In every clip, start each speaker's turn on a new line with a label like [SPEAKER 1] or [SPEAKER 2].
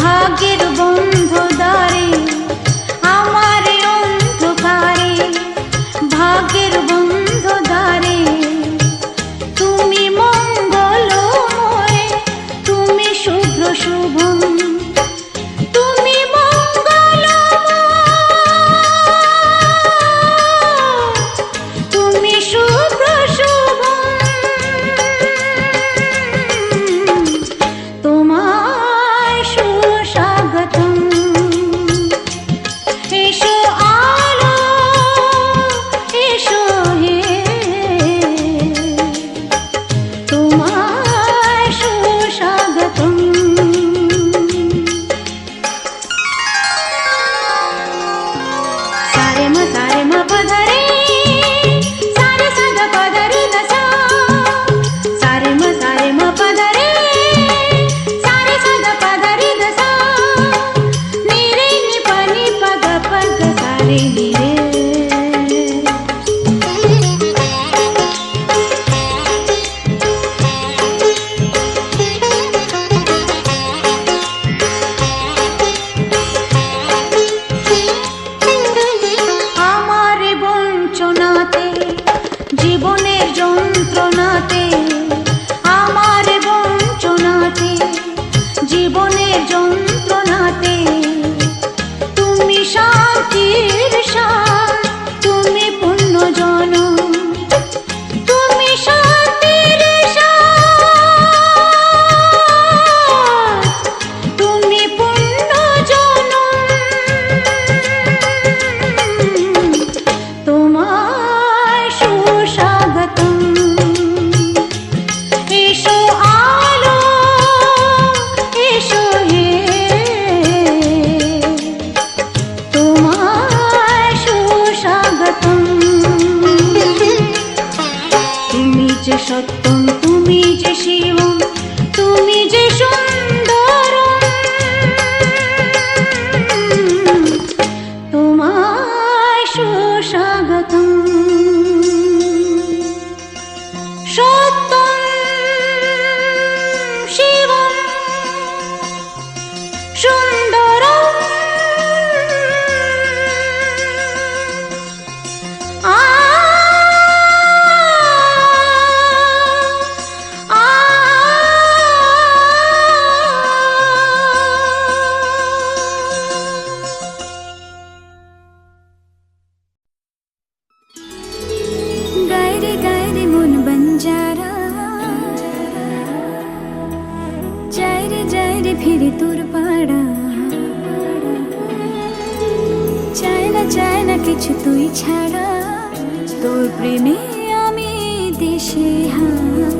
[SPEAKER 1] ভাগ্যের বন্ধ দ্বারে আমার অন্ধকারে, ভাগ্যের বন্ধ দ্বারে তুমি মঙ্গলময়, তুমি শুভ্র শুভম, তুমি মঙ্গলময়, তুমি শুভ্র শুভম। তোমায় সুস্বাগতম। এসো আলো, এসো হে, তোমায় সুস্বাগতম। সারে মা পধা রে, সারে সাদা পধা রে দসা, সারে মা পধা রে, সারে সাদা পধা রে দসা, নি রে নি পা নি পা গ পা গ সা রে নি রে। আমার বঞ্চনাতে, জীবনের যন্ত্রণাতে, আমার বঞ্চনাতে, জীবনের যন্ত্রণাতে তুমি শান্তির সার, তুমি পুণ্যজনম, তুমি শান্তির সার, তুমি পুণ্যজনম। তোমায় সুস্বাগতম। এসো আলো, এসো হে, তোমায় সুস্বাগতম। তুমি যে সত্যম, তুমি যে শিবম, তুমি যে সুন্দরম, তোমায় সুস্বাগতম। সত্যম শিবম সুন্দরম, আ আ গায়রে গায়রে মন বঞ্জারা, যায়রে যায়রে ফিরে তোর পাড়া, চায় না কিছু তুই ছাড়া, তোর প্রেমে আমি দেশে হারা।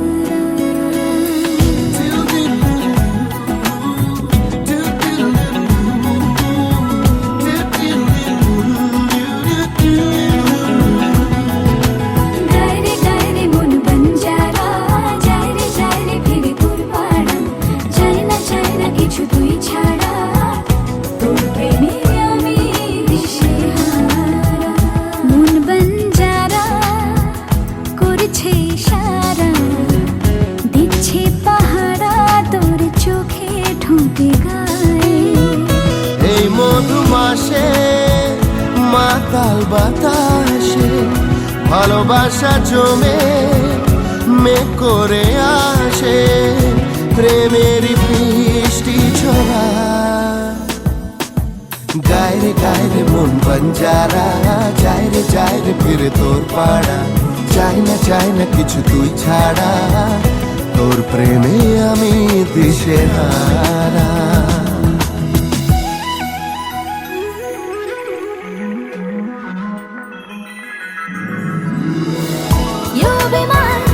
[SPEAKER 1] গায়রে গায়রে মন বঞ্জারা, যায়রে যায়রে ফিরে তোর পাড়া, চায় না কিছু তুই ছাড়া, তোর প্রেমে আমি দেশে হারা। মন বঞ্জারা করছে ইশারা, দিচ্ছে পাহারা, তোর চোখে ঢুকে গায়ে।
[SPEAKER 2] এই মধু মাসে মাতাল বাতাসে ভালোবাসা জমে মেঘ করে আসে, প্রেমের বৃষ্টি ছোড়া। গায়রে গায়রে মন বঞ্জারা, যায়রে যায়রে ফিরে তোর পাড়া, চায় না কিছু তুই ছাড়া, তোর প্রেমে আমি দিশেহারা।
[SPEAKER 1] You'll be mine,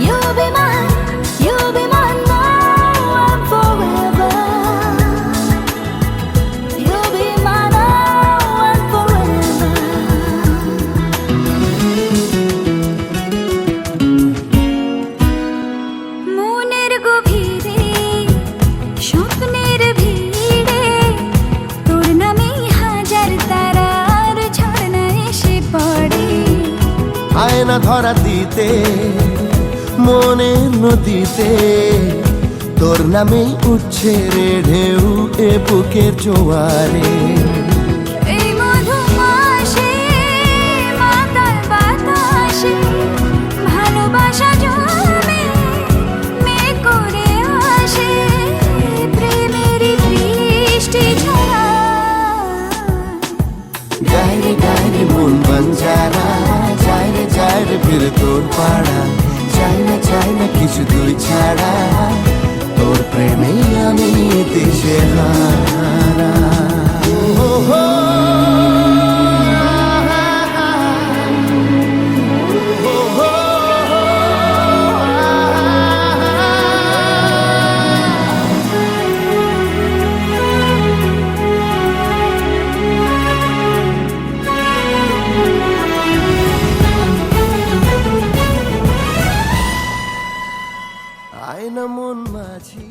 [SPEAKER 1] you'll be mine, you'll be mine now and forever. You'll be mine now and forever. মনের গভীরে, স্বপ্নের ভিড়ে, তোর নামে হাজার তারার ঝর্ণা এসে পড়ে।
[SPEAKER 2] আয়না ধরা দিতে মনে নদীতে তোর নামেই উঠছে রে ঢেউ এ বুকের জোয়ারে।
[SPEAKER 3] এই মধুমাসে মাতাল বাতাসে ভালোবাসা জমে মেঘ করে আসে প্রেমেরই বৃষ্টি ঝরা।
[SPEAKER 2] গায় রে মন বঞ্জারা, যায় রে ফির তোর পাড়া। চাই না কিছু তুই ছাড়া, তোর প্রেমে আমি দিশে হারা। আয়না মন মাঝি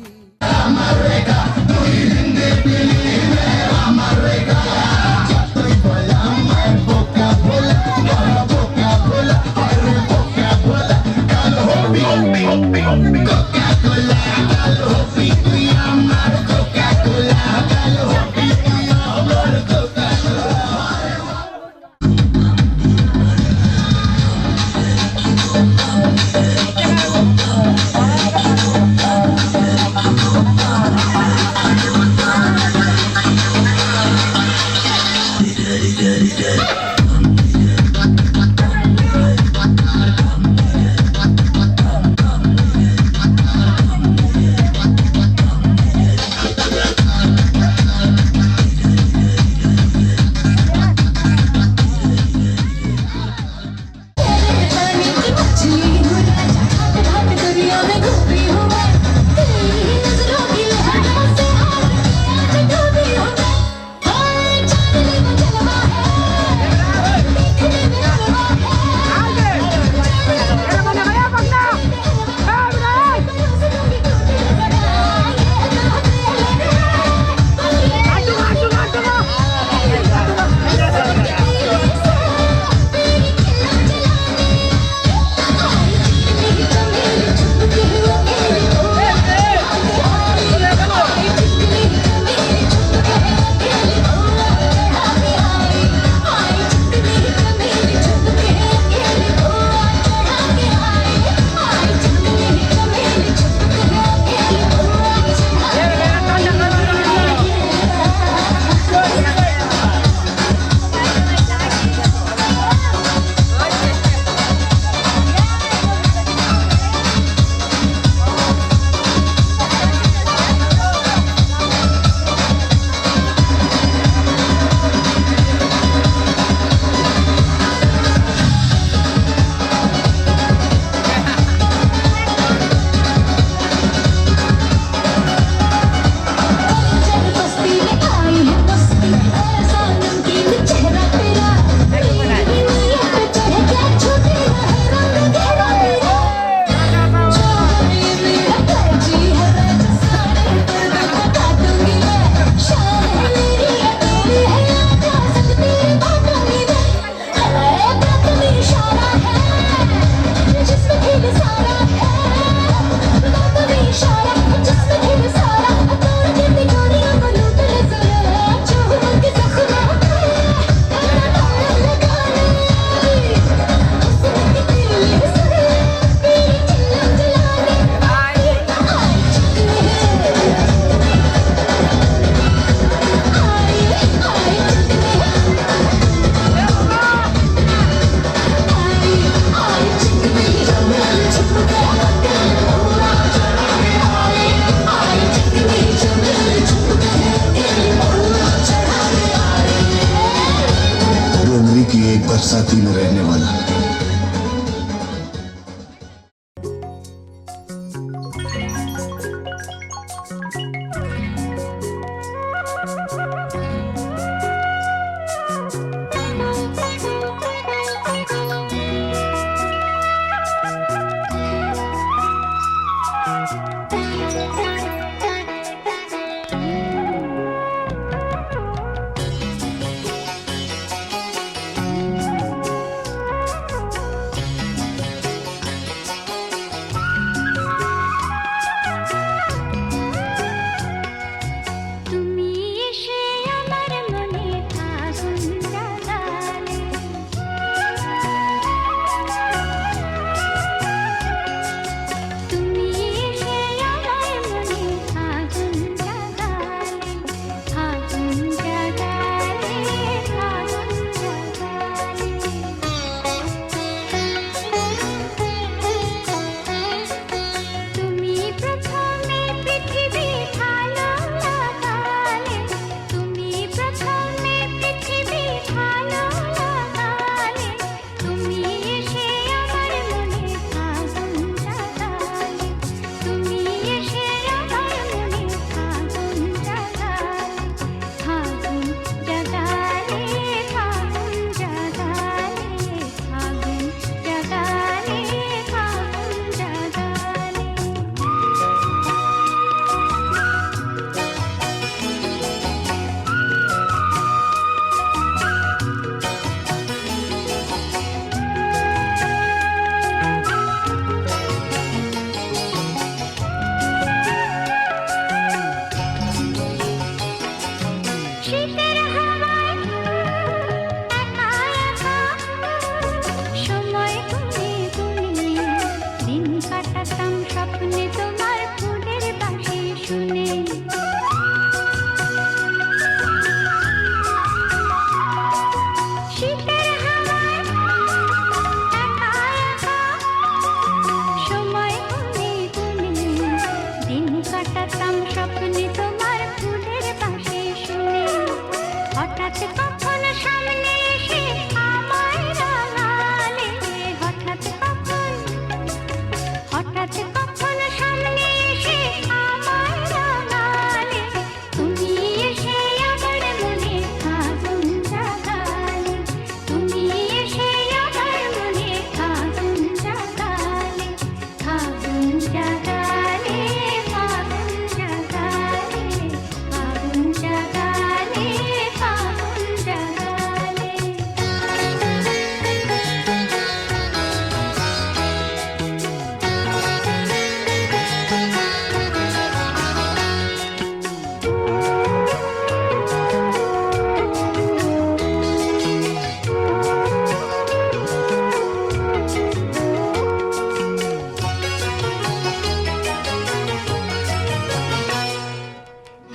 [SPEAKER 4] बरसाती में रहने वाला।
[SPEAKER 3] শীতের হাওয়ায় একা একা সময় গুনে গুনে দিন কাটাতাম স্বপ্নে তোমার ফুলের বাঁশি শুনে। শীতের হাওয়ায় একা একা সময় গুনে গুনে দিন কাটাতাম স্বপ্নে তোমার ফুলের বাঁশি শুনে। হঠাৎ কখন সামনে এসে আমায় রাঙালে, হঠাৎ কখন সামনে এসে আমায় রাঙালে, তুমি এসে আমার মনে আগুন জাগালে, তুমি এসে আমার মনে আগুন জাগালে, আগুন জাগালে, আগুন জাগালে, আগুন জাগালে, আগুন জাগালে।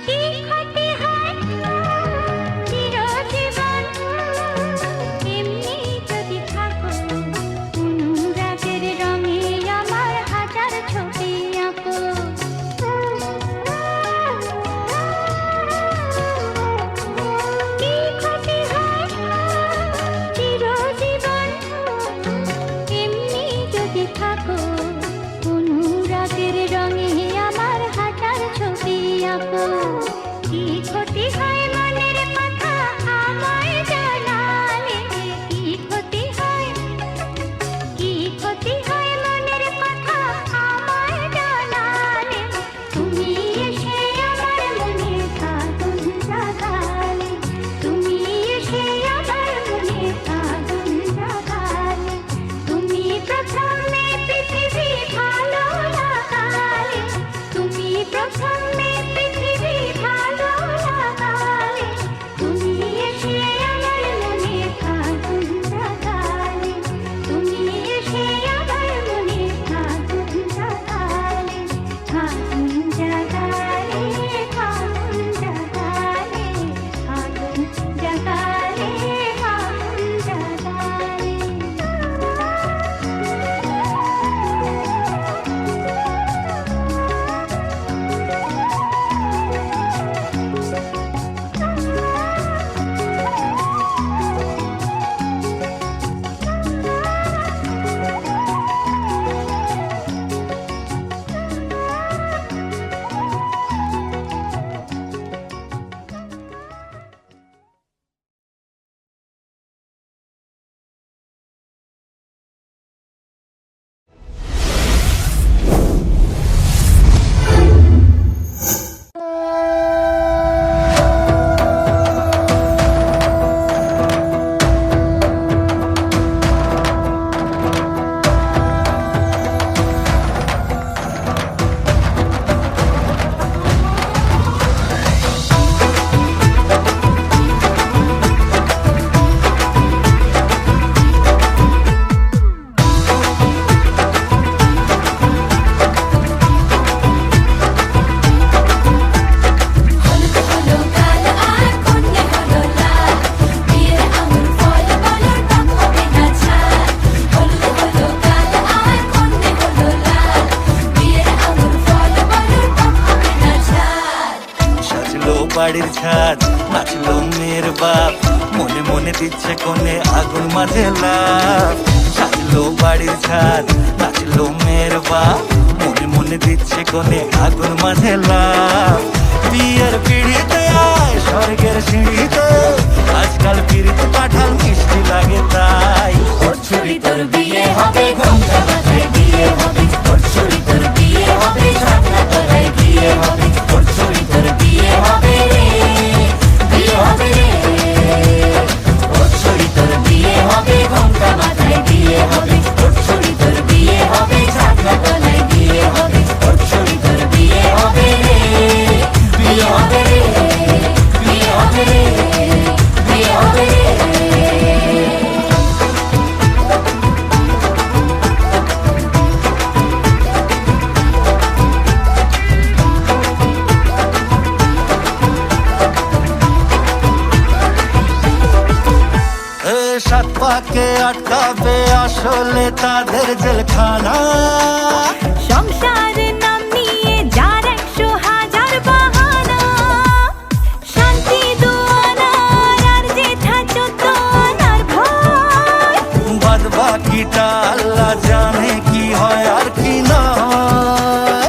[SPEAKER 3] কি ক্ষতি হয় চিরজীবন এমনি যদি থাকো, অনুরাগের রঙে আমার হাজার ছবি আঁকো। কি ক্ষতি হয় চিরজীবন এমনি যদি থাকো, অনুরাগের রঙে আমার হাজার ছবি আঁকো। কি ক্ষতি হয় মনের কথা আমায় জানালে, কি ক্ষতি হয় মনের কথা আমায় জানালে, তুমি এসে আমার মনে আগুন জাগালে, তুমি এসে আমার মনে আগুন জাগালে, তুমি প্রথমে পৃথিবী ভালো লাগালে, তুমি প্রথমে পৃথিবী ভালো লাগালে, তুমি এসে আমার মনে আগুন জাগালে, তুমি এসে আমার মনে আগুন জাগালে, আগুন জাগালে, আগুন জাগালে, আগুন জাগালে, আগুন জাগালে।
[SPEAKER 5] বাড়ির ছাদ নাচলো মেয়ের বাপ, মনে মনে দিচ্ছে কোণে আগুন মাঝে লাভ। সাজলো বাড়ির ছাদ নাচলো মেয়ের বাপ, মনে মনে দিচ্ছে কোণে আগুন মাঝে লাভ। বিয়ের পিড়িতে আয় স্বর্গের সিঁড়িতে, আজকাল পিড়িতে পাঠাল মিষ্টি লাগে তাই।
[SPEAKER 3] ওর ছুরি তোর বিয়ে হবে, ঘোমটা মাথায় বিয়ে হবে, ওর ছুরি তোর বিয়ে হবে, ছাতনা তলায় বিয়ে হবে, ওর ছুরি তোর বিয়ে হবে রে, বিয়ে হবে রে। ওর ছুরি তোর বিয়ে হবে, ঘোমটা মাথায় বিয়ে হবে, ওর ছুরি তোর বিয়ে হবে, ছাতনা তলায় বিয়ে হবে, ওর ছুরি তোর বিয়ে হবে রে, বিয়ে হবে রে।
[SPEAKER 5] কাকে আটকাবে আসলে তাদের জেলখানা।
[SPEAKER 1] সংসার নাম নিয়ে যার 100,000 বাহানা, শান্তি দুয়ানার আর জেঠা 14 আনার ভয়।
[SPEAKER 5] বাদ বাকিটা আল্লাহ জানে কি হয় আর কি না হয়।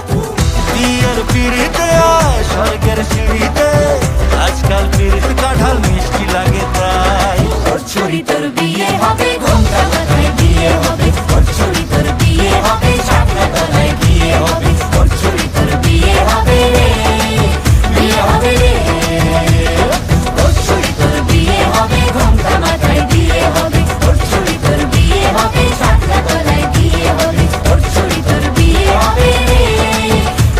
[SPEAKER 5] বিয়ের পিড়িতে আয় স্বর্গের সিঁড়িতে, আজকাল পিড়িত কাঁঠাল মিষ্টি লাগে তাই।
[SPEAKER 3] তোর ছুরি তোর বিয়ে হবে, ঘোমটা মাথায় বিয়ে হবে। তোর ছুরি তোর বিয়ে হবে, শাপলা গলায় বিয়ে হবে। তোর ছুরি তোর বিয়ে হবে রে, বিয়ে হবে রে। তোর ছুরি তোর বিয়ে হবে, ঘোমটা মাথায় বিয়ে হবে। তোর ছুরি তোর বিয়ে হবে, শাপলা গলায় বিয়ে হবে। তোর ছুরি তোর বিয়ে হবে রে,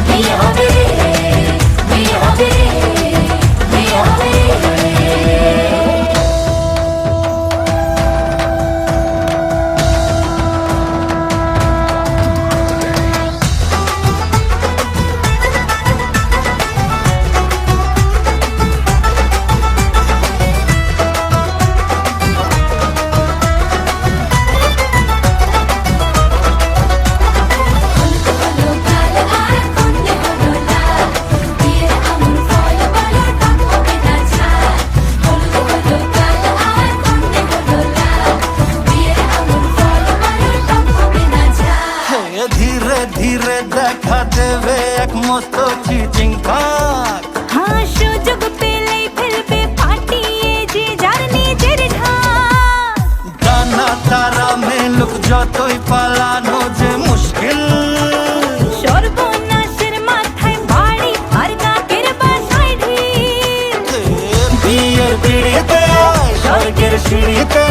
[SPEAKER 3] বিয়ে হবে রে, বিয়ে হবে রে, বিয়ে হবে রে। হলো কাল আর কন্যে হলো লাল, বিয়ের আমুল ফল বলো টকটকে না ঝাল। হলো কাল আর কন্যে হলো লাল, বিয়ের আমুল ফল বলো টকটকে না ঝাল।
[SPEAKER 5] ধীরে ধীরে দেখা দেবে এক মস্ত চিচিং ফাঁক।
[SPEAKER 1] হ্যাঁ, সুযোগ পেলেই ফেলবে ফাটিয়ে যে যার নিজের ঢাক।
[SPEAKER 5] ডানা তারা মেলুক যতই পালানো যে মুশকিল।
[SPEAKER 1] সর্বনাশের মাথায় বাড়ি আর কাকের বাসায় ঢিল।
[SPEAKER 5] বিয়ের পিড়িতে আয় স্বর্গের সিঁড়িতে,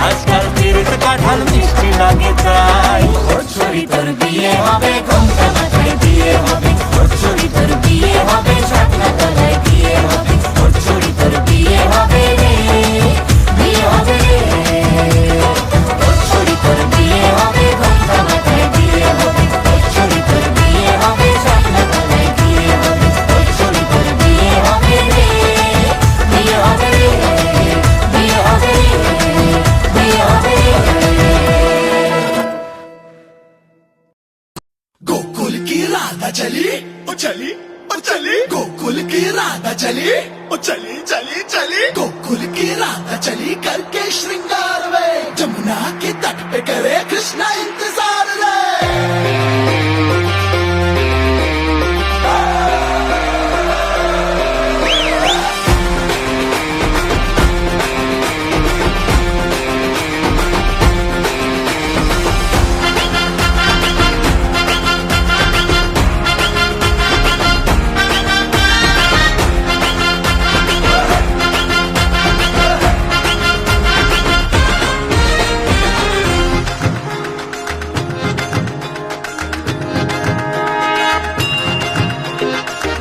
[SPEAKER 5] আজকাল পিড়িত কাঁঠাল মিষ্টি লাগে তাই।
[SPEAKER 3] তোর ছুরি তোর বিয়ে হবে, ঘোমটা মাথায় বিয়ে হবে। তোর ছুরি তোর বিয়ে হবে, শাপলা গলায় বিয়ে হবে। তোর ছুরি তোর বিয়ে হবে রে, বিয়ে হবে রে। তোর ছুরি তোর বিয়ে হবে, ঘোমটা মাথায় বিয়ে হবে। তোর ছুরি তোর বিয়ে হবে, শাপলা গলায় বিয়ে হবে। তোর ছুরি তোর বিয়ে হবে রে, বিয়ে হবে রে, বিয়ে হবে রে, বিয়ে হবে রে।
[SPEAKER 6] गोकुल की राधा चली ओ चली ओ चली, गोकुल की राधा चली ओ चली चली चली। गोकुल की राधा चली करके श्रृंगार वे, जमुना के तट पे करे कृष्णा इंतजार रे।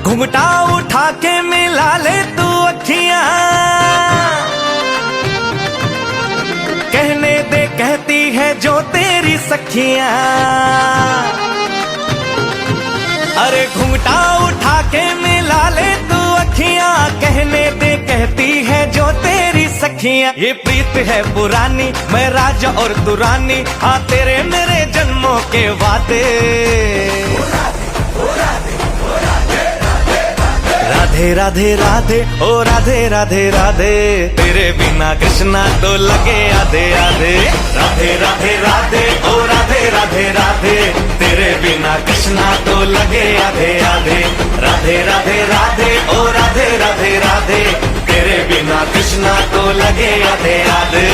[SPEAKER 5] घुंघटा उठा के मिला ले तू अखियां, कहने दे कहती है जो तेरी सखियां। अरे घुंघटा उठा के मिला ले तू अखियां, कहने दे कहती है जो तेरी सखियां। ये प्रीत है पुरानी, मैं राजा और तू रानी, हाँ तेरे मेरे जन्मों के वादे। राधे राधे राधे ओ राधे राधे राधे, तेरे बिना कृष्णा तो लगे आधे आधे। राधे राधे राधे ओ राधे राधे राधे, तेरे बिना कृष्णा तो लगे आधे आधे। राधे राधे राधे ओ राधे राधे राधे, तेरे बिना कृष्णा तो लगे आधे आधे।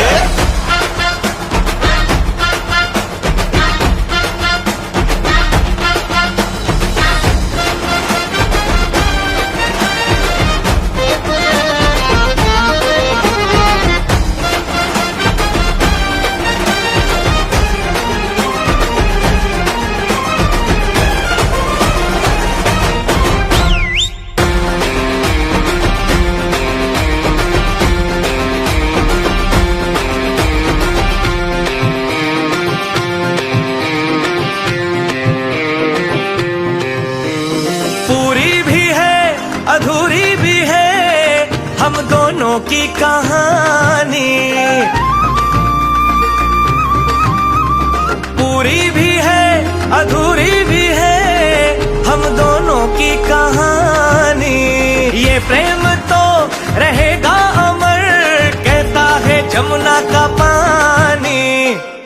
[SPEAKER 5] की कहानी अधूरी भी है हम दोनों की कहानी। ये प्रेम तो रहेगा अमर, कहता है जमुना का पानी।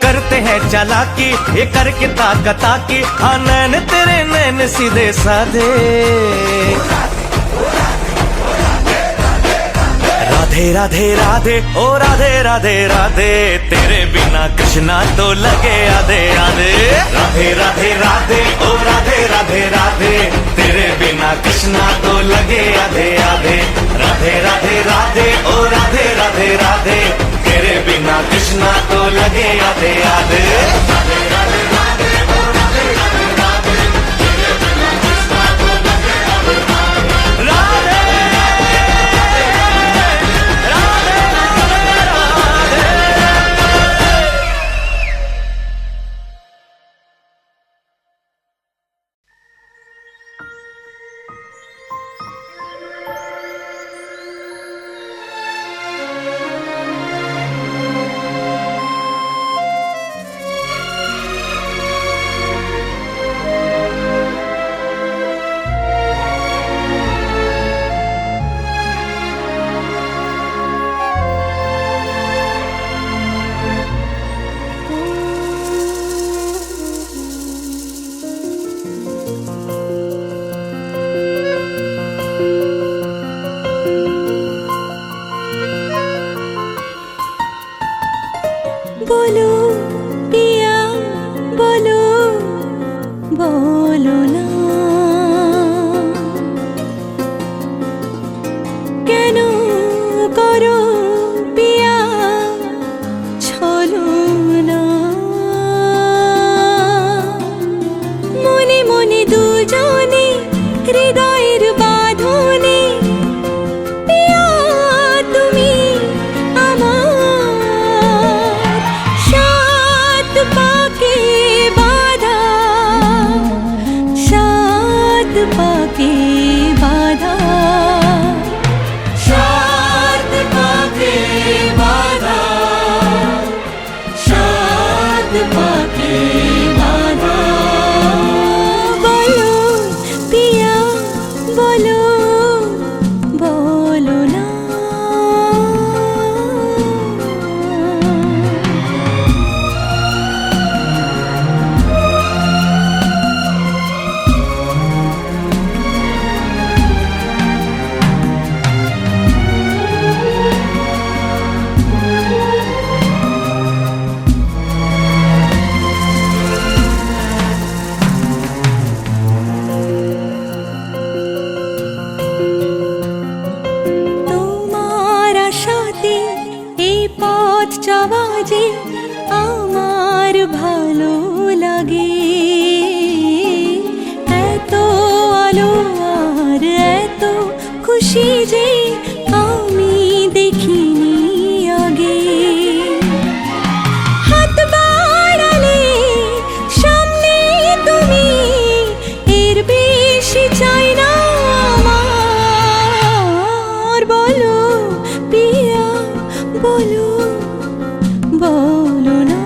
[SPEAKER 5] करते हैं चालाकी ये करके ताकता की, हाँ नैन तेरे नैन सीधे साधे। राधे राधे राधे ओ राधे राधे राधे, तेरे बिना कृष्णा तो लगे आधे आधे। राधे राधे राधे ओ राधे राधे राधे, तेरे बिना कृष्णा तो लगे आधे आधे। राधे राधे राधे ओ राधे राधे राधे, तेरे बिना कृष्णा तो लगे आधे आधे। राधे राधे राधे ओ राधे राधे राधे, तेरे बिना कृष्णा तो लगे आधे आधे।
[SPEAKER 1] बोलो पिया बोलो बोलो ना, কেন করো পিয়া ছলো না। মনে মনে দুজনে হৃদয়ের বাঁধনে, পিয়া তুমি আমার সাত পাকে বাঁধা, সাত পাকে বাঁধা, সাত পাকে বাঁধা, সাত পাকে বাঁধা। বলো পিয়া বলো বলো না। তোমার আশাতে এই পথ চলা যে আমার ভালো লাগে। এত আলো আর এত খুশি যে আমি দেখিনি আগে। হাত বাড়ালে সামনে তুমি, এর বেশি চাই না আমার। বলো পিয়া বলো বলো না।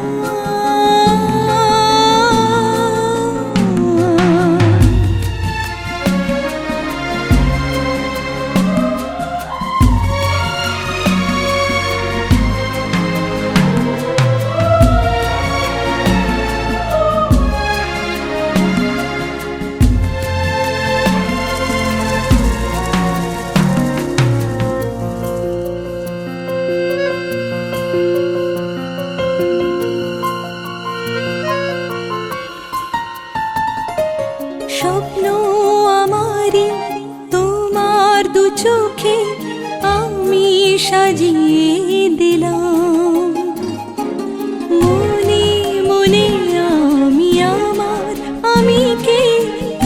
[SPEAKER 1] স্বপ্ন আমারি তোমার দু চোখে আমি সাজিয়ে দিলাম। মনে মনে আমি আমার আমিকে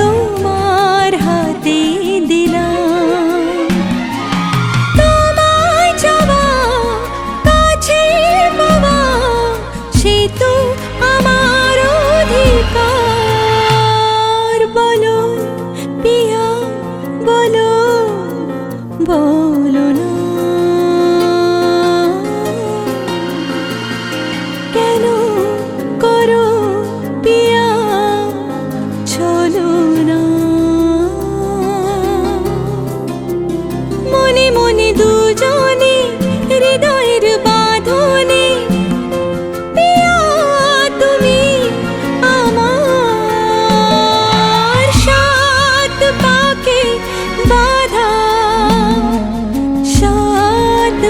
[SPEAKER 1] তোমার হাতে দিলাম। তোমায় চাওয়া কাছে পাওয়া সে তো আমার অধিকার। বলো পিয়া বলো বলো না।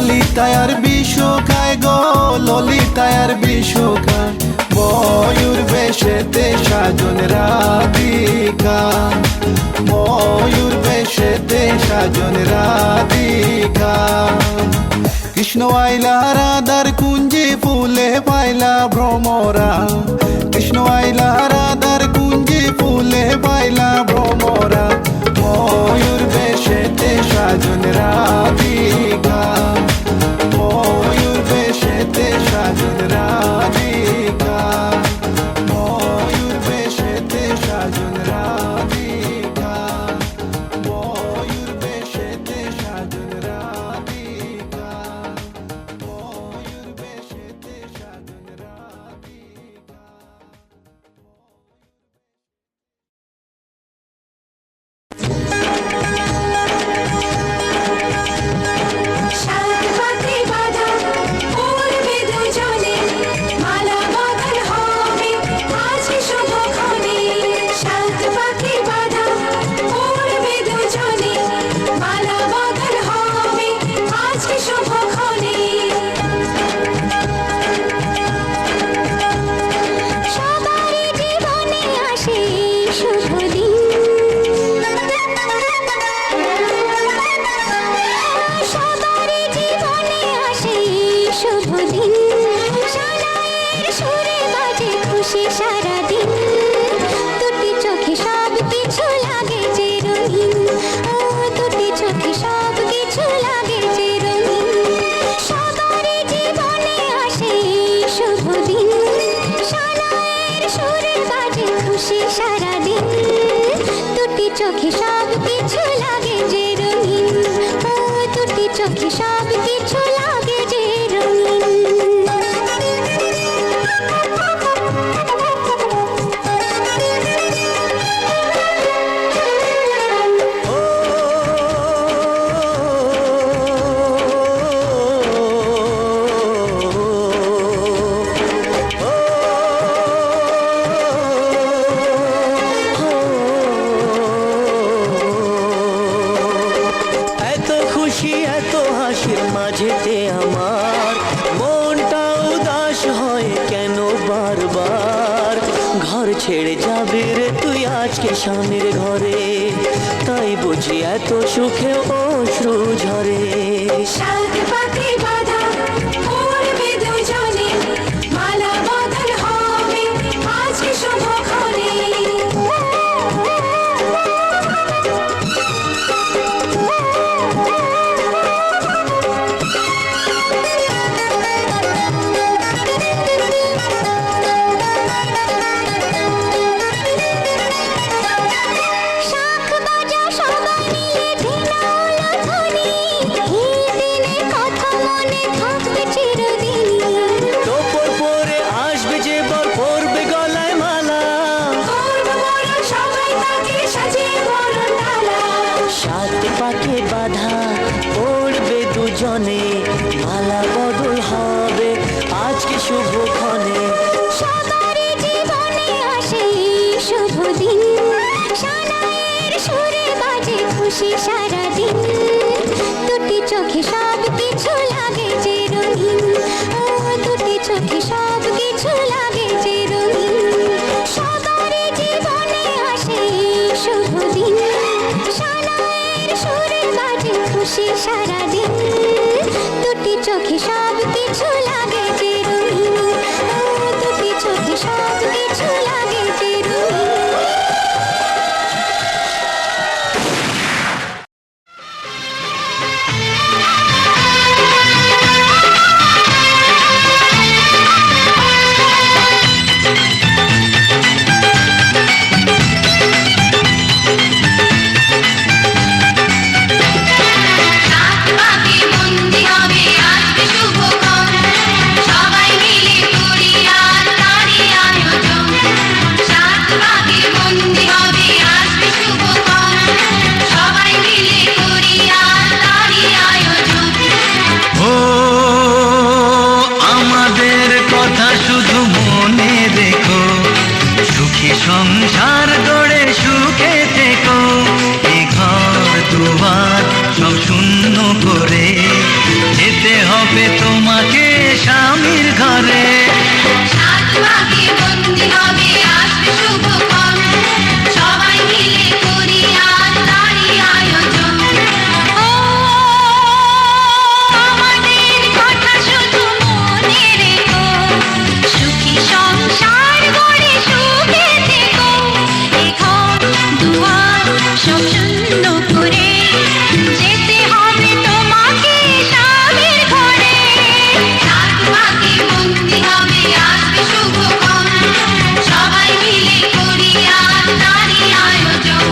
[SPEAKER 2] ললিতায় আর বিশু খায় গো, ললিতায় আর বিশু খায়, ময়ূর বেশেতে সাজন রাধিকা, ময়ূর বেশেতে সাজন রাধিকা। কৃষ্ণ আইলা রাধার কুঞ্জে ফুলে পাইলা ভ্রমরা, কৃষ্ণ আইলা রাধার কুঞ্জে ফুলে পাইলা ভ্রমরা, ময়ূর বেশেতে সাজন রাধিকা, ময়ূর বেশেতে সাজন রাধিকা, ময়ূর বেশেতে সাজন রাধিকা, ময়ূর বেশেতে সাজন রাধিকা, ময়ূর বেশেতে সাজন রাধিকা।
[SPEAKER 1] সাত পাতে বাঁধা পড়বে দুজনে, মালা বদল হবে আজকে শুভক্ষণে। সাত পাতে বাঁধা পড়বে দুজনে, মালা বদল হবে আজকে শুভক্ষণে। সবারই জীবনে আসে শুভ দিন, সবারই জীবনে আসে শুভ দিন, সানাইয়ের সুরে বাজে খুশি সারাদিন, দুটি চোখে সব কিছু লাগে যে রঙিন, ও দুটি চোখে সব কিছু লাগে যে রঙিন। সবারই জীবনে আসে শুভ দিন, সানাইয়ের সুরে বাজে খুশি সারাদিন, দুটি চোখে সব কিছু লাগে যে রঙিন, ও দুটি চোখে সব কিছু লাগে যে রঙিন।
[SPEAKER 7] এত খুশি এত হাসির মাঝেতে আমার মনটা উদাস হয় কেন বারবার, ঘর ছেড়ে যাবি রে তুই আজকে স্বামীর ঘরে, তাই বুঝি এত সুখে অশ্রু ঝরে।
[SPEAKER 1] সাত পাতে বাঁধা পড়বে দুজনে, মালা বদল হবে আজকে শুভক্ষণে। শাঁখ বাজা সবাই মিলে ঢেলাওল ধ্বনি, এই দিনের কথা মনে থাকবে চিরদিনই।
[SPEAKER 7] তোপর পরে আসবে যে বর পরবে গলায় মালা,
[SPEAKER 1] করব বরণ সবাই তাকে সাজিয়ে বরণ ডালা।
[SPEAKER 7] সাত পাকে বাঁধা পড়বে দুজনে, মালা বদল হবে আজকে শুভক্ষণে।
[SPEAKER 1] সবারই জীবনে আসে শুভ দিন, সানাইয়ের সুরে বাজে খুশি সারাদিন, দুটি চোখে সব কিছু লাগে যে রঙিন, ও দুটি চোখে সব কিছু লাগে যে রঙিন। সবারই জীবনে আসে শুভ দিন, সানাইয়ের সুরে বাজে খুশি সারাদিন, দুটি চোখে সব কিছু লাগে যে রঙিন, ও দুটি চোখে সব কিছু লাগে যে রঙিন। সাত পাকে বন্দি হবে আজকে শুভক্ষণ,
[SPEAKER 5] হবে তোমাকে স্বামীর ঘরে
[SPEAKER 3] সাত ভাগে বন্দি হবে আসবে শুভক্ষণ সবাই মিলে করি আজ তারই আয়োজন ও আমাদের কথা শুধু মনে রেখো সুখী সংসার গড়ে সুখে থেকো এ ঘর দুয়ার সব শূন্য করে যেতে হবে তোমাকে স্বামীর ঘরে সাত ভাগে বন্দি হবে আসবে শুভক্ষণ সবাই মিলে করি আজ তারই আয়োজন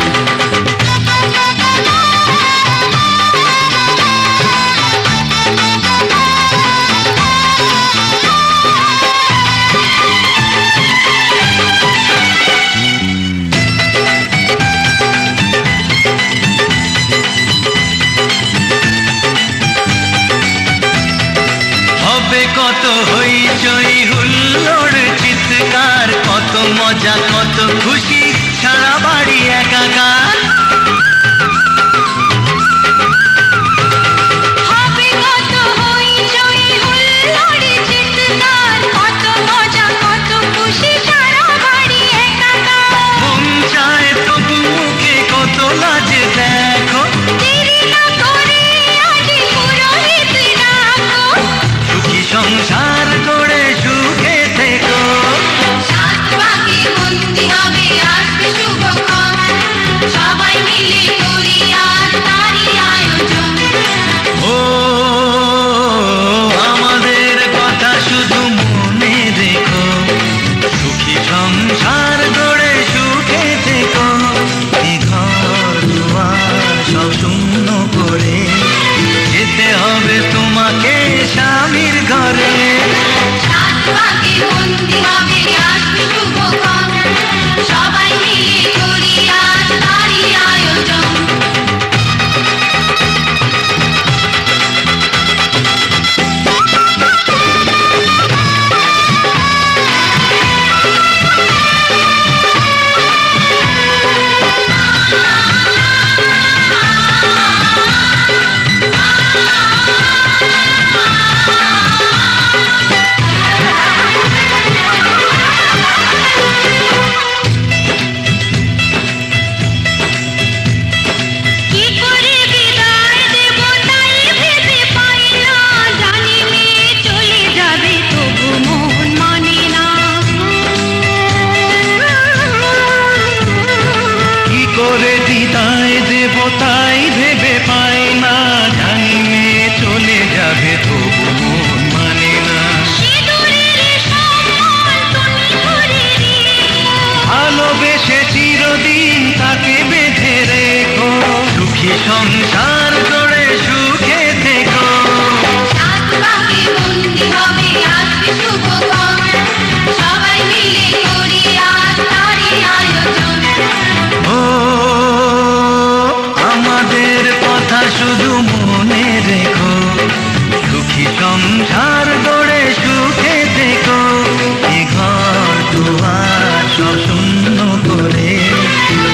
[SPEAKER 5] হবে কত হইচই হুল্লোড় চিৎকার কত মজা কত খুশি সারা বাড়ি একাকার
[SPEAKER 3] হবে কত হইচই হুল্লোড় চিৎকার কত মজা কত খুশি সারা বাড়ি একাকার
[SPEAKER 5] মন চায় তবু মুখে কত লাজে দেখো
[SPEAKER 3] দেরি না করে আজ পুরোহিত ডাকো
[SPEAKER 5] সুখী সংসার গড়ে সুখে থেকো
[SPEAKER 3] সাত ভাগে বন্দি হবে আসবে শুভক্ষণ সবাই মিলে করি আজ তারই আয়োজন
[SPEAKER 5] ও আমাদের কথা শুধু মনে রেখো সুখী সংসার গড়ে সুখে থেকো এ ঘর দুয়ার সব শূন্য করে যেতে হবে তোমাকে স্বামীর ঘরে
[SPEAKER 3] সাত ভাগে বন্দি হবে আসবে শুভক্ষণ সবাই মিলে করি আজ তারই আয়োজন কি করে বিদায় দেব তাই ভেবে পাই না জানি মেয়ে চলে যাবে তবু মন মানে না
[SPEAKER 5] কি করে বিদায় দেব তাই ভেবে পাই না জানি মেয়ে চলে যাবে তবু মন মানে না
[SPEAKER 3] সিঁদুরের সম্মান তুমি করে রেখো
[SPEAKER 5] ভালোবেসে চিরদিন তাকে বেঁধে রেখো সুখী সংসার গড়ে সুখে থেকো
[SPEAKER 3] সাত ভাগে বন্দি হবে আসবে শুভক্ষণ সবাই মিলে করি আজ তারই আয়োজন
[SPEAKER 5] ও আমাদের কথা শুধু মনে রেখো সুখী সংসার গড়ে সুখে থেকো এ ঘর দুয়ার সব শূন্য করে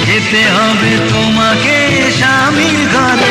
[SPEAKER 5] যেতে হবে তোমাকে স্বামীর ঘরে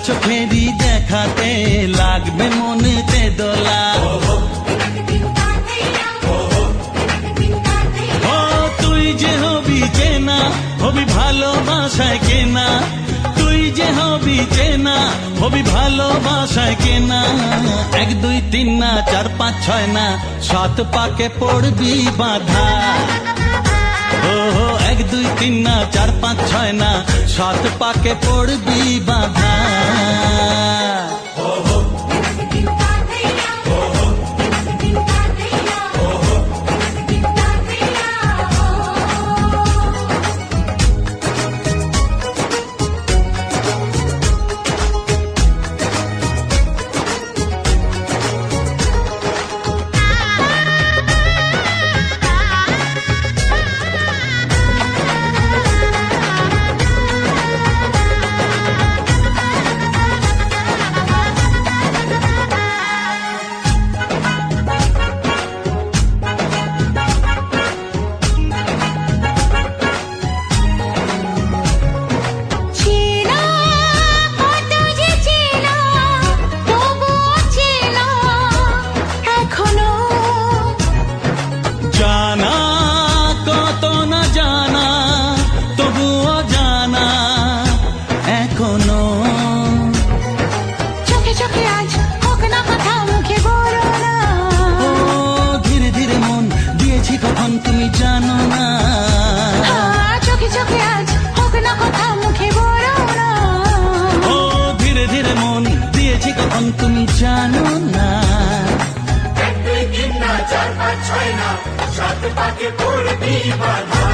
[SPEAKER 8] চোখেরই দেখাতে লাগবে মনেতে দোলা ও তুই যে হবি চেনা হবি ভালোবাসায় কেনা তুই যে হবি চেনা হবি ভালোবাসায় কেনা 1 2 3 না 4 5 6 না 7 পাকে পড়বি বাধা ও 1 2 3 না 4 5 6 না 7 পাকে পড়বি বাধা
[SPEAKER 1] চেনা কত যে চেনা তবুও চেনা এখনো
[SPEAKER 8] জানা কত না জানা তবুও জানা এখনো
[SPEAKER 1] চোখে চোখে আজ হোক না কথা মুখে বলো না
[SPEAKER 8] ও ধীরে ধীরে মন দিয়েছি কখন তুমি জানো না
[SPEAKER 1] চোখে চোখে আজ হোক না কথা মুখে বলো না
[SPEAKER 8] ও ধীরে ধীরে মন দিয়েছি কখন তুমি জানো না
[SPEAKER 6] 1 2 3 না 4 5 6 না 7 পাকে পড়বি বাধা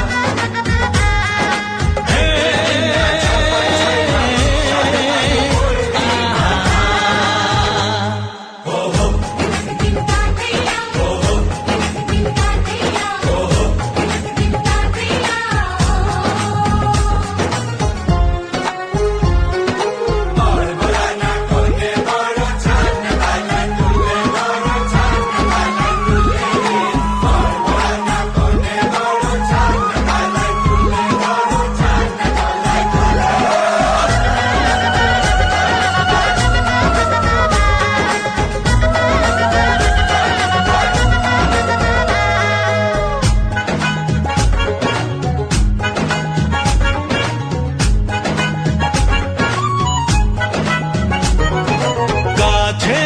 [SPEAKER 8] কাছে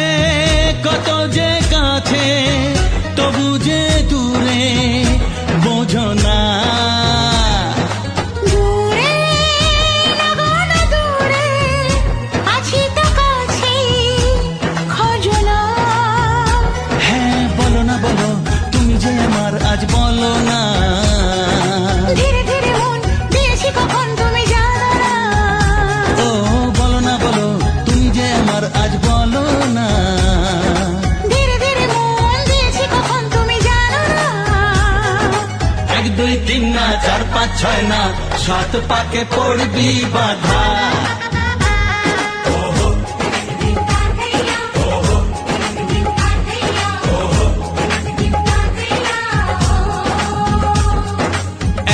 [SPEAKER 8] কত যে কাছে তবু যে দূরে বোঝো না
[SPEAKER 1] দূরে লাগানো দূরে আছি তো কাছে খোঁজো না
[SPEAKER 8] হ্যাঁ বলো না বলো তুমি যে আমার আজ বলো না
[SPEAKER 1] ধীরে ধীরে মন দিয়েছি কখন তুমি জানো না
[SPEAKER 8] ও বলো না বলো তুমি যে আমার আজ বলো না
[SPEAKER 1] ধীরে ধীরে মন দিয়েছি কখন তুমি জানো না
[SPEAKER 8] 1 2 3 না 4 5 6 না 7 পাকে পড়বি বাধা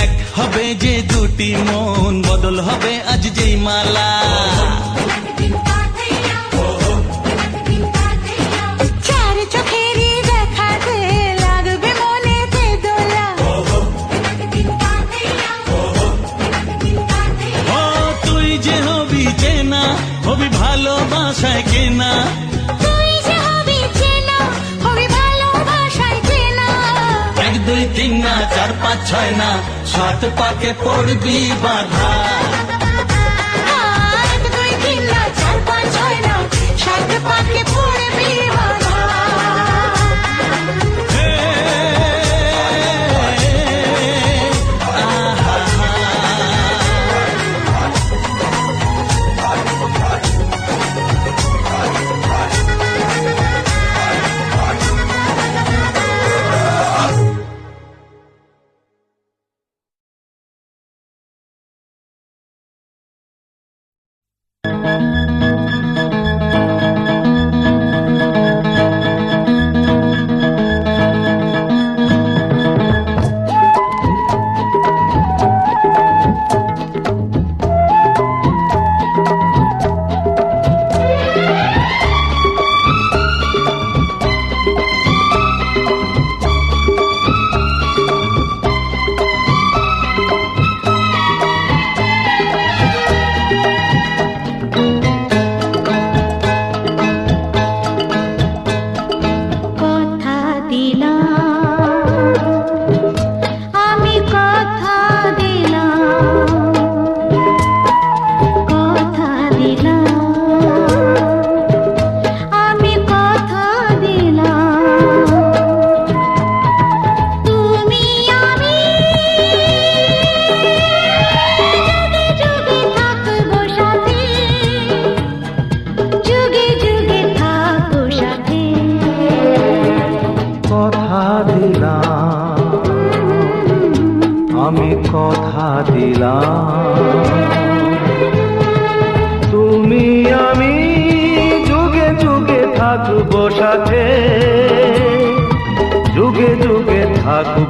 [SPEAKER 8] এক হবে যে দুটি মন বদল হবে আজ যেই মালা
[SPEAKER 1] চার চোখেরই দেখাতে লাগবে মনেতে দোলা
[SPEAKER 8] ও তুই যে হবি চেনা হবি ভালোবাসায় কেনা
[SPEAKER 1] তুই যে হবি চেনা হবি ভালোবাসায় চেনা
[SPEAKER 8] 1 2 3 না 4 5 6 না 7 পাকে পড়বি বাধা
[SPEAKER 1] 1 2 3 না 4 5 6 না 7 পাকে পড়বি বাধা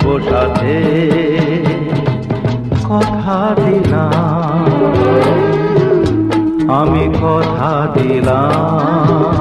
[SPEAKER 9] বসাতে কথা দিলাম, আমি কথা দিলাম।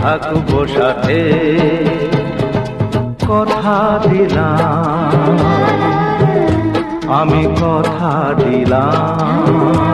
[SPEAKER 9] থাকবো সাথে কথা দিলাম, আমি কথা দিলাম।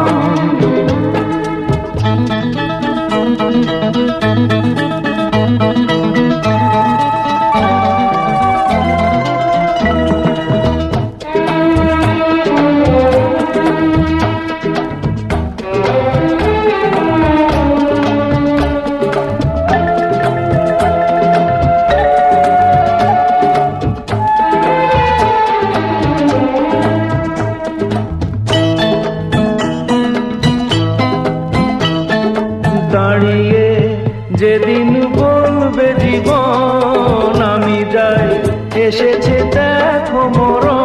[SPEAKER 9] দাঁড়িয়ে যেদিন বলবে জীবন আমি যাই, এসেছে দেখো মরণ।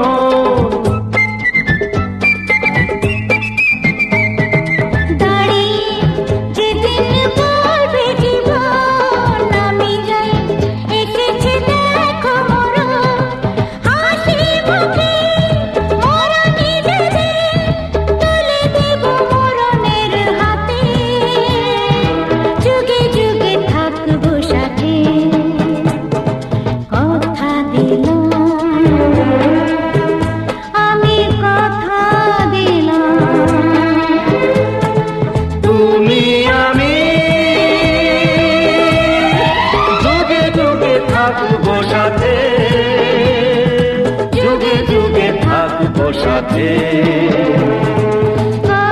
[SPEAKER 9] সাথে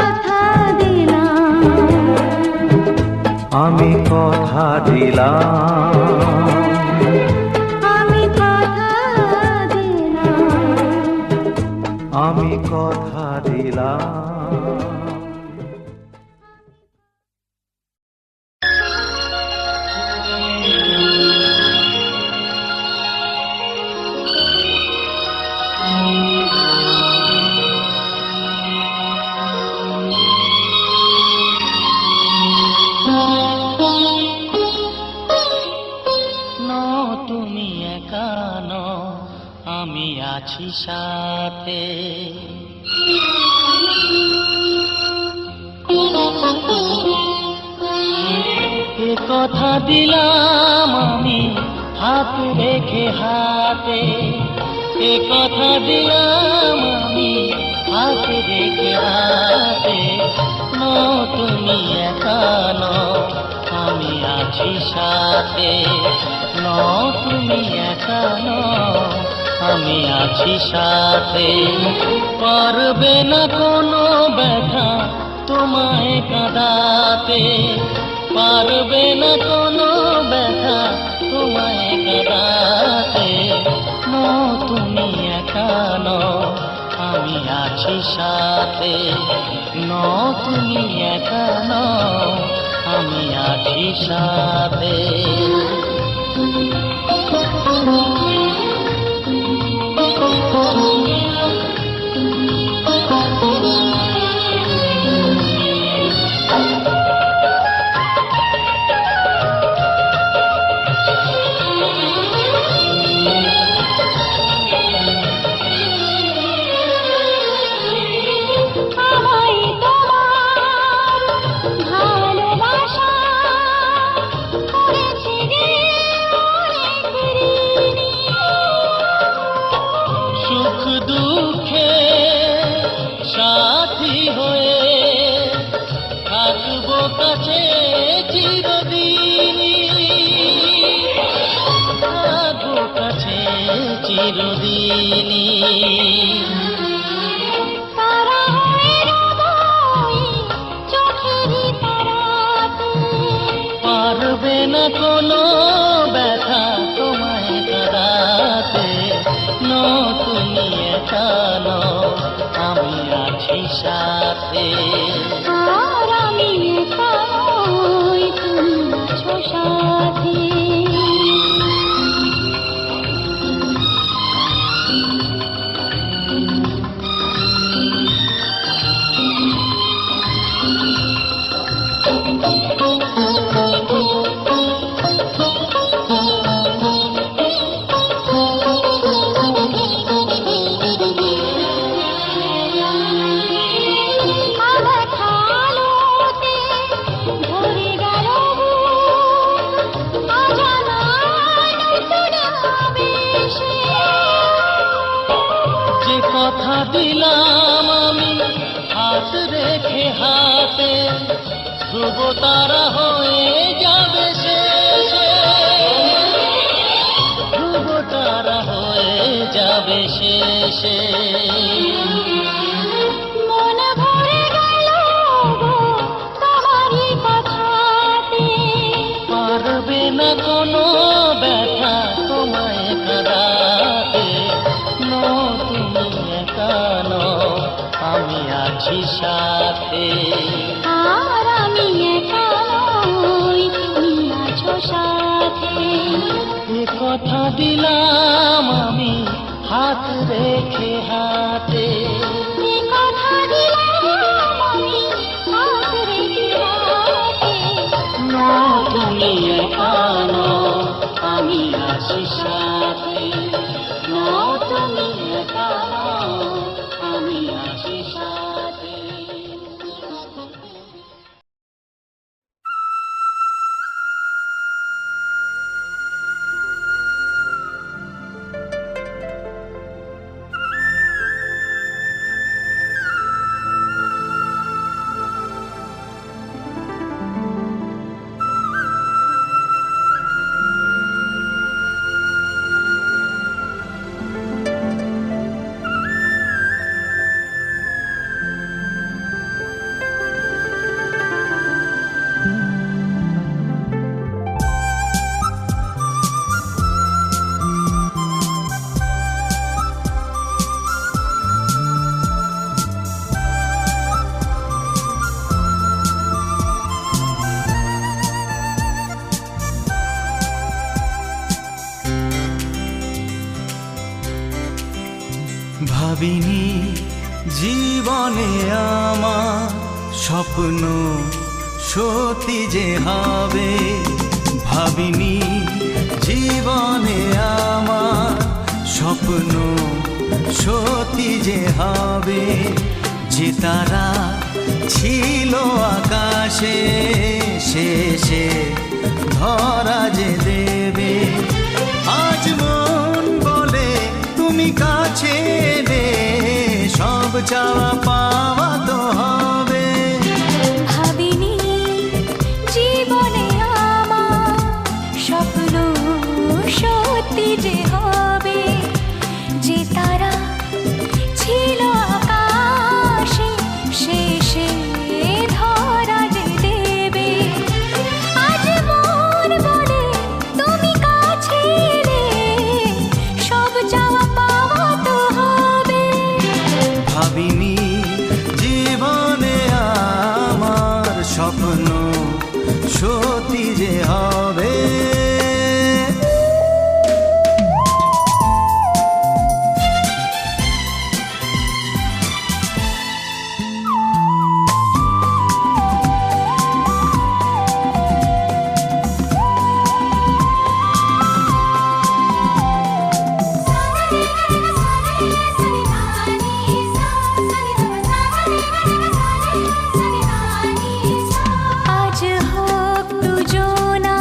[SPEAKER 9] কথা দিলাম, আমি কথা দিলাম, আমি কথা দিলাম, আমি কথা দিলাম। আছি সাথে এ কথা দিলাম আমি হাত রেখে হাতে, এ কথা দিলাম আমি হাত রেখে হাতে। তুমি একা নও আমি আছি সাথে, তুমি একা নও আমি আছি সাথে। পারবে না কোনো ব্যথা তোমায় কাঁদাতে, পারবে না কোনো ব্যথা তোমায় কাঁদাতে। তুমি একা নও আমি আছি সাথে, তুমি একা নও আমি আছি সাথে।
[SPEAKER 1] ভালোবাসা করেছি রে
[SPEAKER 8] সুখ দুঃখে সাথী হয়ে থাকবো কাছে চিরদিনই, থাকবো কাছে চিরদিনই।
[SPEAKER 1] তারা হয়ে রব ওই চোখেরই তারাতে,
[SPEAKER 8] পারবে না কোনো ব্যথা তোমায় কাঁদাতে। তুমি একা নও, আমি আছি সাথে।
[SPEAKER 1] আর আমি একা নই, তুমি আছো সাথে।
[SPEAKER 8] যে কথা দিলাম আমি হাত রেখে হাতে, ধ্রুব তারা হয়ে যাবে শেষে, ধ্রুব তারা হয়ে যাবে শেষে।
[SPEAKER 1] মন ভরে গেল গো তোমারই কথাতে,
[SPEAKER 8] পারবে না কোনো ব্যথা তোমায় কাঁদাতে। তুমি একা নও, আমি আছি সাথে।
[SPEAKER 1] আর আমি একা নই, তুমি আছো সাথে।
[SPEAKER 8] এ কথা দিলাম আমি হাত রেখে হাতে,
[SPEAKER 1] এ কথা দিলাম আমি হাত রেখে হাতে।
[SPEAKER 8] তুমি একা নও, আমি আছি সাথে।
[SPEAKER 1] তুমি একা নও, আমি আছি সাথে।
[SPEAKER 5] ভাবিনি জীবনে আমার স্বপ্ন সত্যি যে হবে, ভাবিনি জীবনে আমার স্বপ্ন সত্যি যে হবে। যে তারা ছিল আকাশে শেষে ধরা যে দেবে, আজ মন বলে তুমি কাছে এলে সব চাওয়া পাওয়া তো হবে।
[SPEAKER 1] ভাবিনি জীবনে আমার স্বপ্ন সত্যি যে হবে, যে তারা ছিল আকাশে শেষে ধরা যে দেবে, আজ মন বলে তুমি কাছে এলে সব চাওয়া পাওয়া তো হবে।
[SPEAKER 5] ভাবিনি জীবনে আমার স্বপ্ন সত্যি যে হবে।
[SPEAKER 1] আজ হোক দুজনা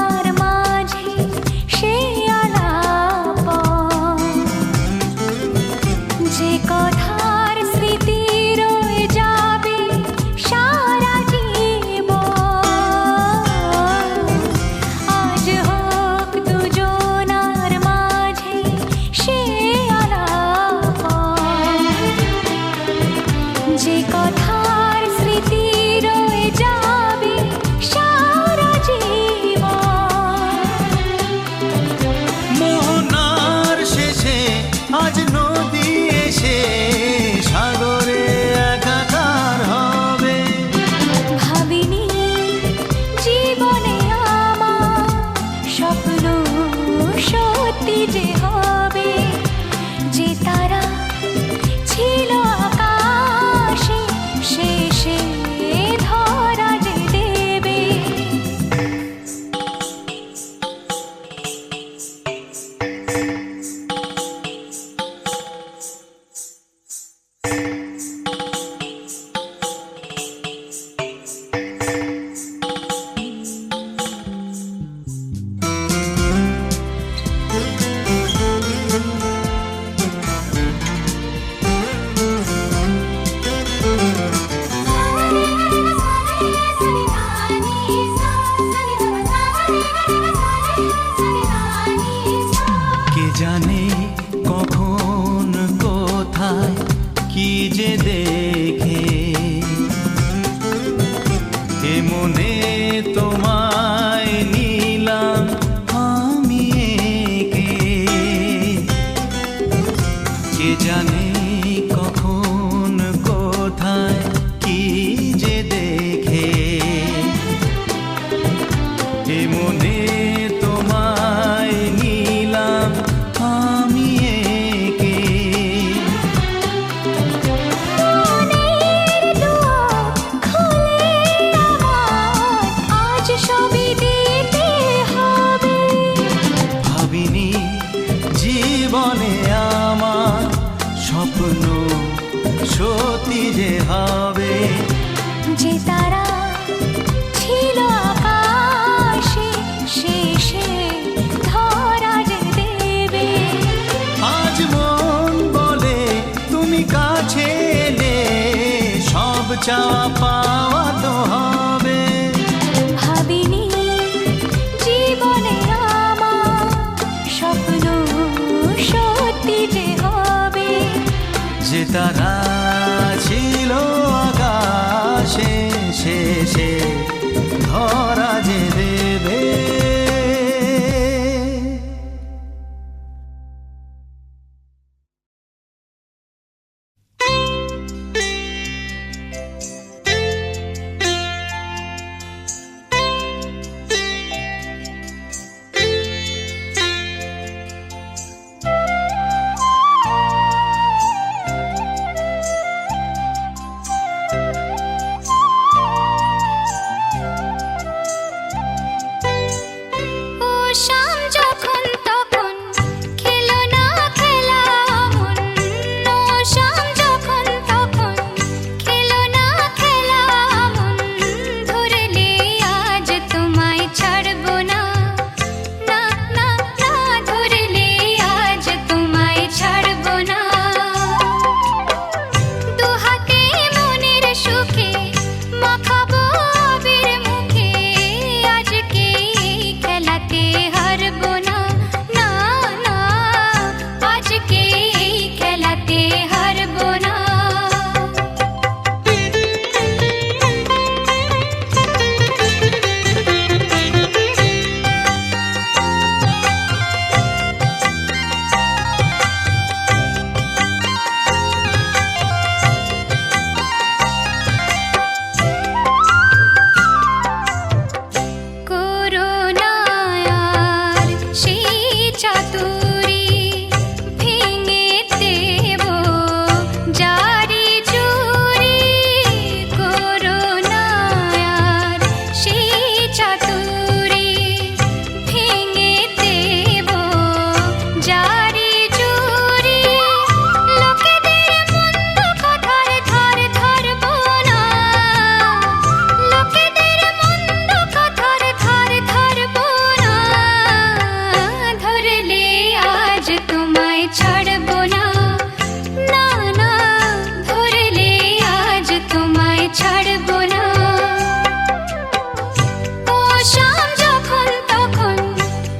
[SPEAKER 7] স্বপ্ন সত্যি যে হবে।
[SPEAKER 1] যে তারা ছিল আকাশে শেষে ধরা যে দেবে।
[SPEAKER 7] আজ মন বলে তুমি কাছে এলে সব চাওয়া পাওয়া তো হবে।
[SPEAKER 1] ভাবিনি জীবনে আমার স্বপ্ন সত্যি যে হবে।
[SPEAKER 7] যে তারা ছিল আকাশে শেষে ধরা যে দেবে।
[SPEAKER 1] ও শাম যখন তখন খেলো না খেলা মন। ও শাম যখন তখন খেলো না খেলা মন। ধরলে আজ তোমায় ছাড়বো না, না না না ধরলে আজ তোমায় ছাড়বো না। দু হাতে মনের সুখে মাখাবো আবির মুখে। আজকে এই খেলাতে হারবো না, না না আজকে এই খেলাতে হারবো না। করোনা আর সেই চাতুরি ভেঙে দেব জারি জুরি। করোনা আর সেই চাতুরি ভেঙে দেব জারি জুরি। লোকেদের মন্দ কথার ধার ধরবো না, লোকেদের মন্দ কথার ধার ধরবো না। ধরলে আজ তোমায় ছাড়বো না, না না ধরলে আজ তোমায় ছাড়বো না। ও শাম যখন তখন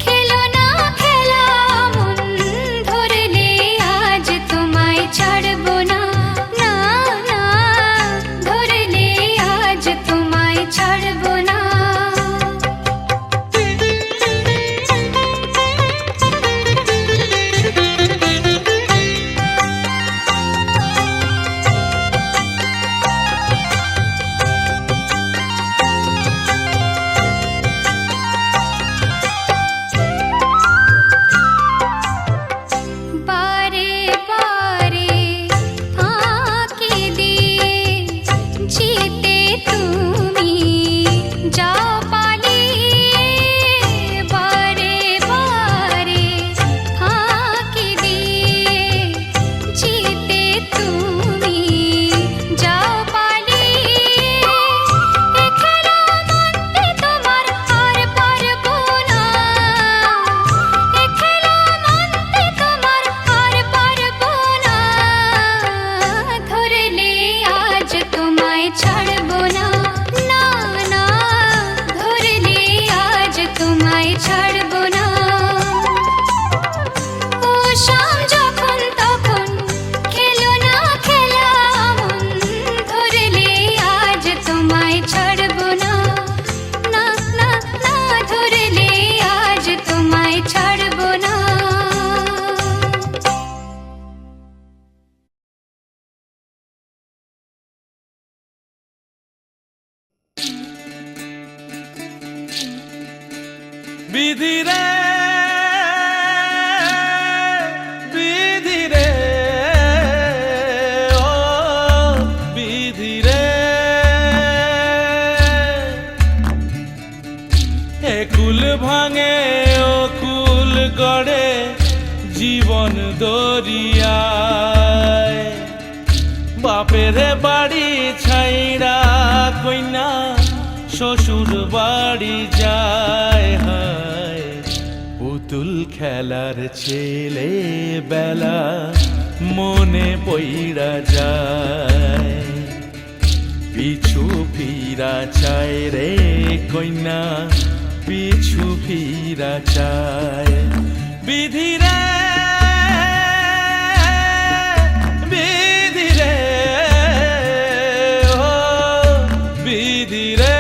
[SPEAKER 1] খেলো না খেলা মন। ধরলে আজ তোমায় ছাড়বো না, না না ধরলে আজ তোমায় ছাড়বো না। বারে বারে ফাঁকি দিয়ে জিতে তুমি যাও পালিয়ে। বারে বারে ফাঁকি দিয়ে জিতে তুমি যাও পালিয়ে। এ খেলা মানতে তোমার আর পারবো না, এ খেলা মানতে তোমার আর পারবো না। ধরলে আজ তোমায় ছাড়বো না, না না ধরলে আজ তোমায় ছাড়বো না। ও শাম যখন তখন খেলো না খেলা মন। ধরলে আজ তোমায় ছাড়বো না, না না না ধরলে আজ তোমায় ছাড়বো না।
[SPEAKER 8] বিধি রে বিধি রে ও বিধি রে। এ কুল ভাঙে ও কুল গড়ে জীবন দরিয়ায়। বাপের বাড়ি ছাইড়া কইনা শ্বশুর বাড়ি যায় হায় পুতুল খেলার ছেলে বেলা মনে পইড়া যায় পিছু ফিরা চায় রে কইনা পিছু ফিরা চায় বিধিরে বিধিরে ও বিধিরে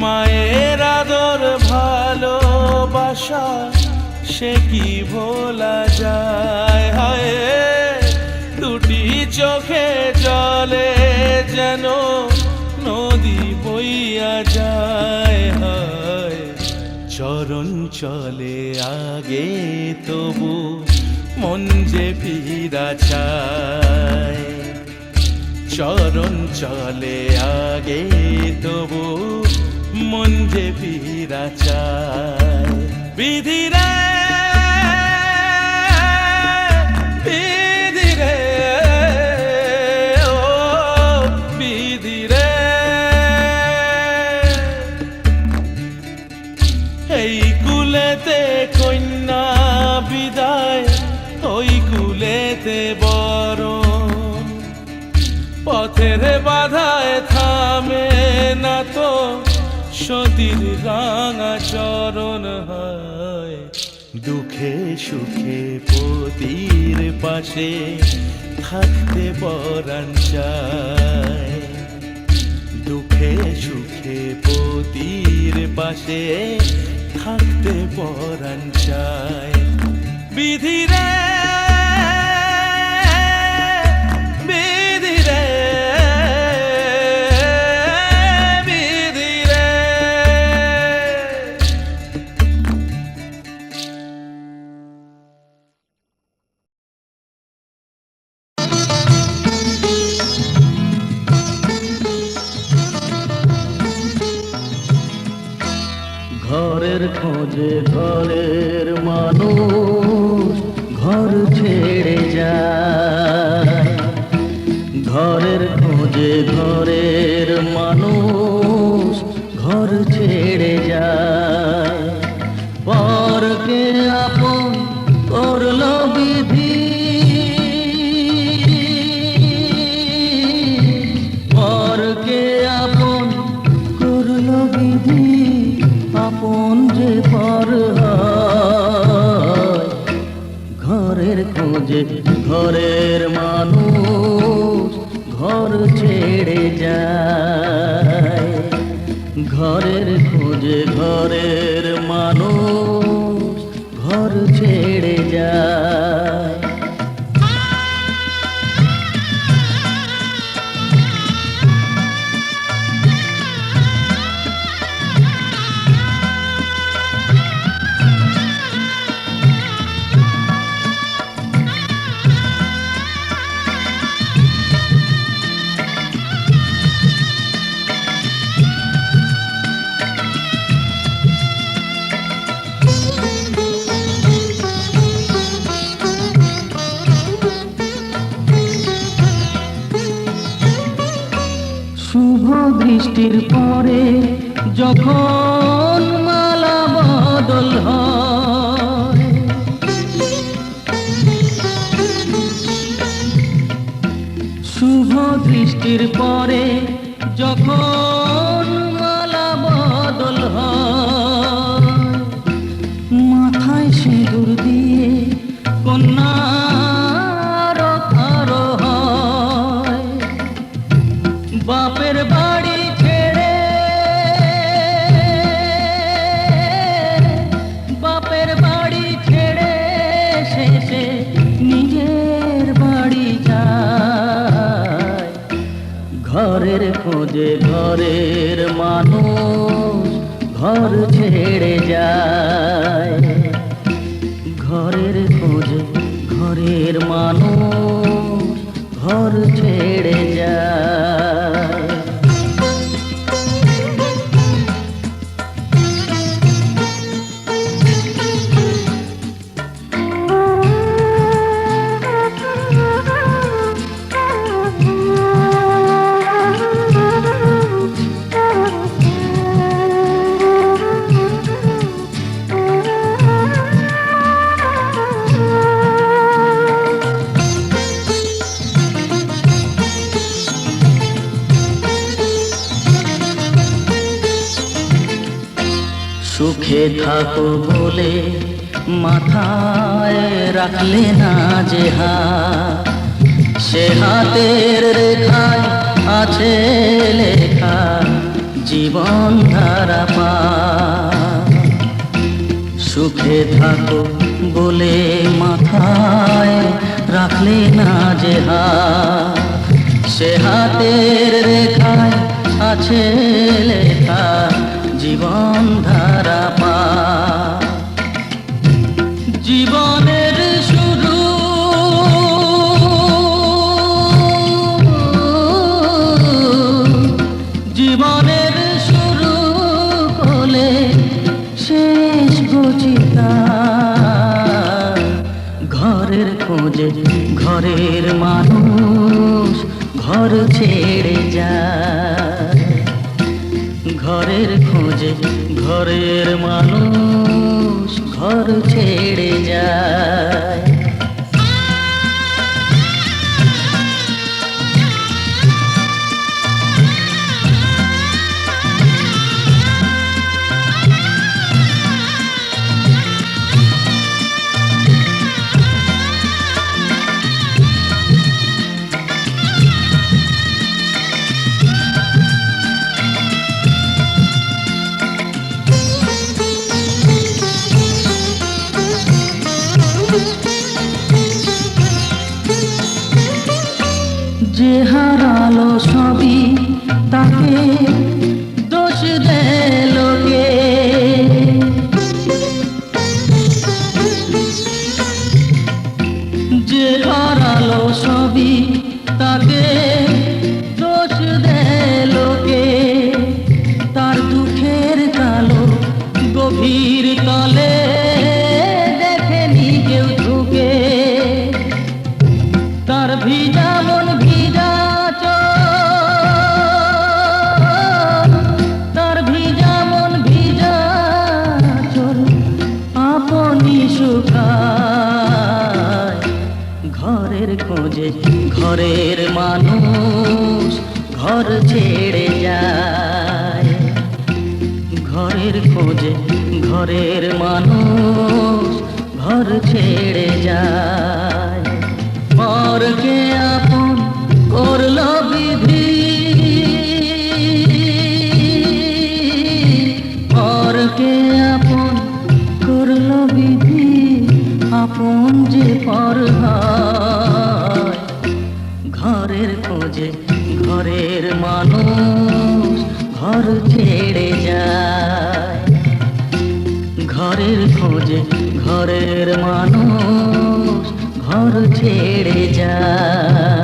[SPEAKER 8] মায়ের আদর ভালোবাসা সে কি ভোলা যায় হায় দুটি চোখে জলে যেন নদী বইয়া যায় হায় চরণ চলে আগে তবু মন যে ফিরা চায় চরণ চলে আগে তবু মন যে ফিরা চায় বিধিরে বিধিরে ও বিধিরে এই কুলেতে কন্যা বিদায় ওই কুলেতে বরণ পথের বাধায় থামে না তো সতীর রাঙা চরণ হয় দুঃখে সুখে পতির পাশে থাকতে পরাণ চায় দুঃখে সুখে পতির পাশে থাকতে পরাণ চায় বিধিরে বিধিরে বিধিরে
[SPEAKER 7] ঘরের খোঁজে ঘরের মানুষ ঘর ছেড়ে যায় ঘরের খোঁজে ঘরের মানুষ ঘর ছেড়ে যায় পরকে আপন করলো বিধি পরকে আপন করলো বিধি আপন যে পর হয় ঘরের খোঁজে ঘরের মানুষ ঘর ছেড়ে যায় ঘরের খোঁজে ঘরের মানুষ ঘর ছেড়ে যায় শুভ দৃষ্টির পরে যখন মালা বদল হয় শুভ দৃষ্টির পরে যখন মালা বদল হয় মাথায় সিঁদুর দিয়ে কন্যার আরো হয় বাপের বাড়ি ছেড়ে বাপের বাড়ি ছেড়ে শেষে নিজের বাড়ি যায় ঘরের খোঁজে ঘরের মানুষ ঘর ছেড়ে যায় ঘরের খোঁজে ঘরের মানুষ ঘর ছেড়ে যায় থাকো বলে মাথায় রাখলে না যে হাত, সে হাতের রেখায় আছে লেখা জীবন ধারা পা। সুখে থাকো বলে মাথায় রাখলে না যে হাত, সে হাতের রেখায় আছে লেখা জীবন ধারা পা। জীবনের শুরু জীবনের শুরু হলে শেষ বুঝিতা, ঘরের খোঁজে ঘরের মানুষ ঘর ছেড়ে যায়, ঘরের খোঁজে ঘরের মানুষ ঘর ছেড়ে যায়। যে হারালো সবই তাকে দোষ দেয় লোকে, যে হারালো সবই তাকে দোষ দেয় লোকে, তার দুঃখের কালো গভীর তলে দেখেনি কেউ ঢুকে, তার ভিজা মন ভিজা চোখ, তার ভিজা মন ভিজা চোখ আপনি শুকায়, ঘরের খোঁজে ঘরের মানুষ ঘর ছেড়ে যায়, ঘরের খোঁজে ঘরের মানুষ ঘর ছেড়ে যায়। পরকে আপন করলো বিধি, পরকে আপন করলো বিধি, আপন যে পর হয়, ঘরের খোঁজে ঘরের মানুষ ঘর ছেড়ে যায়, ঘরের খোঁজে ঘরের মানুষ ঘর ছেড়ে যায়।